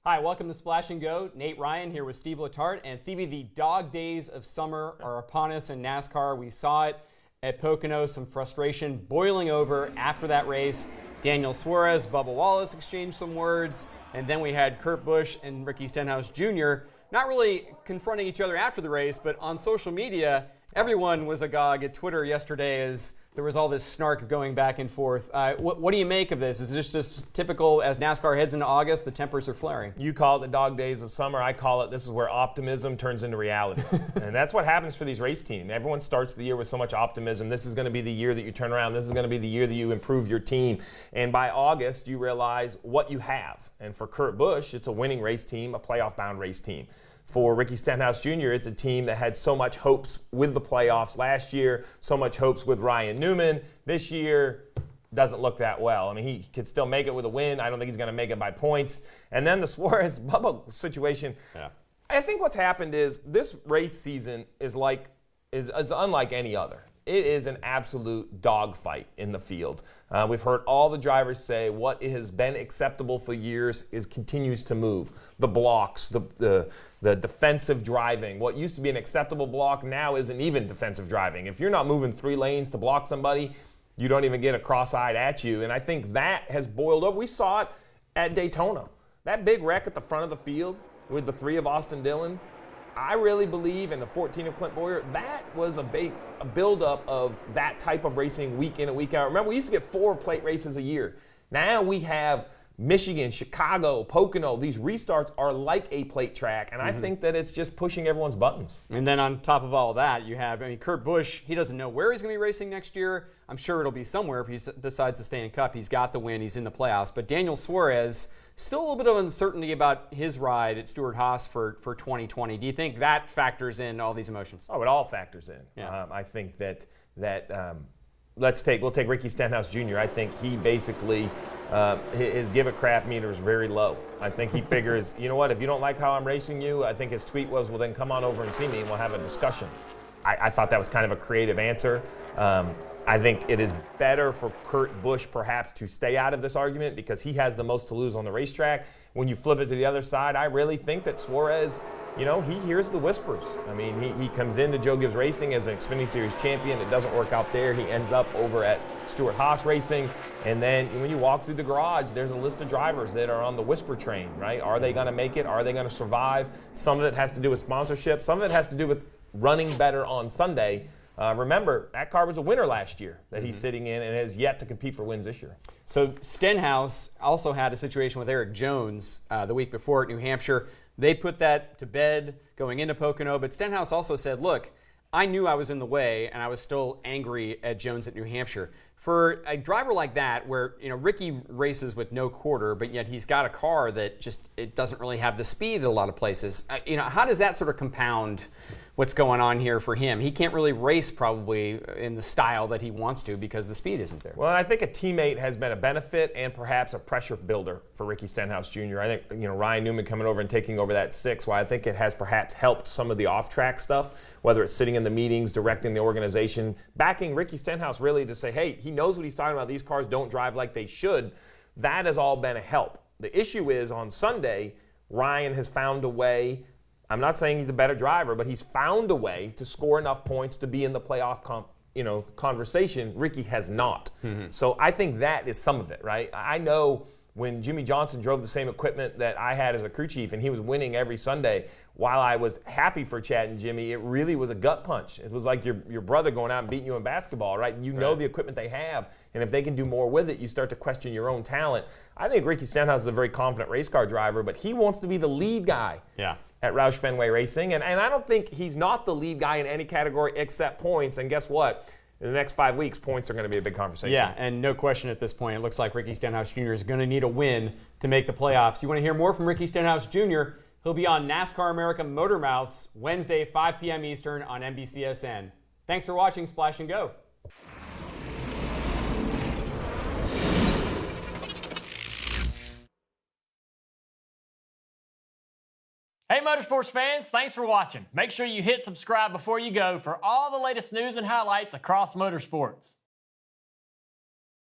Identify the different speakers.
Speaker 1: Hi, welcome to Splash and Go. Nate Ryan here with Steve Letarte. And Stevie, the dog days of summer are upon us in NASCAR. We saw it at Pocono, some frustration boiling over after that race. Daniel Suarez, Bubba Wallace exchanged some words, and then we had Kurt Busch and Ricky Stenhouse Jr. not really confronting each other after the race, but on social media, everyone was agog at Twitter yesterday as there was all this snark going back and forth. What do you make of this? Is this just typical as NASCAR heads into August, the tempers are flaring?
Speaker 2: You call it the dog days of summer. I call it this is where optimism turns into reality. And that's what happens for these race teams. Everyone starts the year with so much optimism. This is going to be the year that you turn around. This is going to be the year that you improve your team. And by August, you realize what you have. And for Kurt Busch, it's a winning race team, a playoff-bound race team. For Ricky Stenhouse Jr., it's a team that had so much hopes with the playoffs last year, so much hopes with Ryan Newman. This year doesn't look that well. I mean, he could still make it with a win. I don't think he's going to make it by points. And then the Suarez-Bubba situation, I think what's happened is this race season is unlike any other. It is an absolute dogfight in the field. We've heard all the drivers say what has been acceptable for years continues to move. The blocks, the defensive driving. What used to be an acceptable block now isn't even defensive driving. If you're not moving 3 lanes to block somebody, you don't even get a cross-eyed at you. And I think that has boiled over. We saw it at Daytona. That big wreck at the front of the field with the 3 of Austin Dillon, I really believe, in the 14 of Clint Boyer, that was a buildup of that type of racing week in and week out. Remember, we used to get 4 plate races a year. Now we have Michigan, Chicago, Pocono. These restarts are like a plate track, and I think that it's just pushing everyone's buttons.
Speaker 1: And then on top of all that, you have, Kurt Busch, he doesn't know where he's going to be racing next year. I'm sure it'll be somewhere if he decides to stay in Cup. He's got the win. He's in the playoffs. But Daniel Suarez, still a little bit of uncertainty about his ride at Stewart-Haas for 2020. Do you think that factors in all these emotions?
Speaker 2: Oh, it all factors in.
Speaker 1: Yeah.
Speaker 2: I think that we'll take Ricky Stenhouse Jr. I think he basically his give a crap meter is very low. I think he figures, you know what, if you don't like how I'm racing you, I think his tweet was, well, then come on over and see me and we'll have a discussion. I thought that was kind of a creative answer. I think it is better for Kurt Busch perhaps to stay out of this argument because he has the most to lose on the racetrack. When you flip it to the other side, I really think that Suarez, he hears the whispers. I mean, he comes into Joe Gibbs Racing as an Xfinity Series champion. It doesn't work out there. He ends up over at Stewart-Haas Racing. And then when you walk through the garage, there's a list of drivers that are on the whisper train, right? Are they going to make it? Are they going to survive? Some of it has to do with sponsorship. Some of it has to do with running better on Sunday. Remember, that car was a winner last year that he's sitting in and has yet to compete for wins this year.
Speaker 1: So Stenhouse also had a situation with Eric Jones the week before at New Hampshire. They put that to bed going into Pocono, but Stenhouse also said, look, I knew I was in the way and I was still angry at Jones at New Hampshire. For a driver like that, where Ricky races with no quarter, but yet he's got a car that it doesn't really have the speed at a lot of places. How does that sort of compound what's going on here for him? He can't really race probably in the style that he wants to because the speed isn't there.
Speaker 2: Well, I think a teammate has been a benefit and perhaps a pressure builder for Ricky Stenhouse Jr. I think Ryan Newman coming over and taking over that 6. Well, I think it has perhaps helped some of the off-track stuff, whether it's sitting in the meetings, directing the organization, backing Ricky Stenhouse really to say, hey, he knows what he's talking about. These cars don't drive like they should. That has all been a help. The issue is on Sunday, Ryan has found a way. I'm not saying he's a better driver, but he's found a way to score enough points to be in the playoff conversation. Ricky has not. So I think that is some of it, right? I know when Jimmy Johnson drove the same equipment that I had as a crew chief and he was winning every Sunday, while I was happy for Chad and Jimmy, it really was a gut punch. It was like your brother going out and beating you in basketball, right? You know the equipment they have, and if they can do more with it, you start to question your own talent. I think Ricky Stenhouse is a very confident race car driver, but he wants to be the lead guy. At Roush Fenway Racing, and I don't think he's not the lead guy in any category except points, and guess what? In the next 5 weeks, points are going to be a big conversation.
Speaker 1: Yeah, and no question at this point, it looks like Ricky Stenhouse Jr. is going to need a win to make the playoffs. You want to hear more from Ricky Stenhouse Jr.? He'll be on NASCAR America Motor Mouths Wednesday, 5 p.m. Eastern on NBCSN. Thanks for watching Splash and Go.
Speaker 3: Hey Motorsports fans, thanks for watching. Make sure you hit subscribe before you go for all the latest news and highlights across motorsports.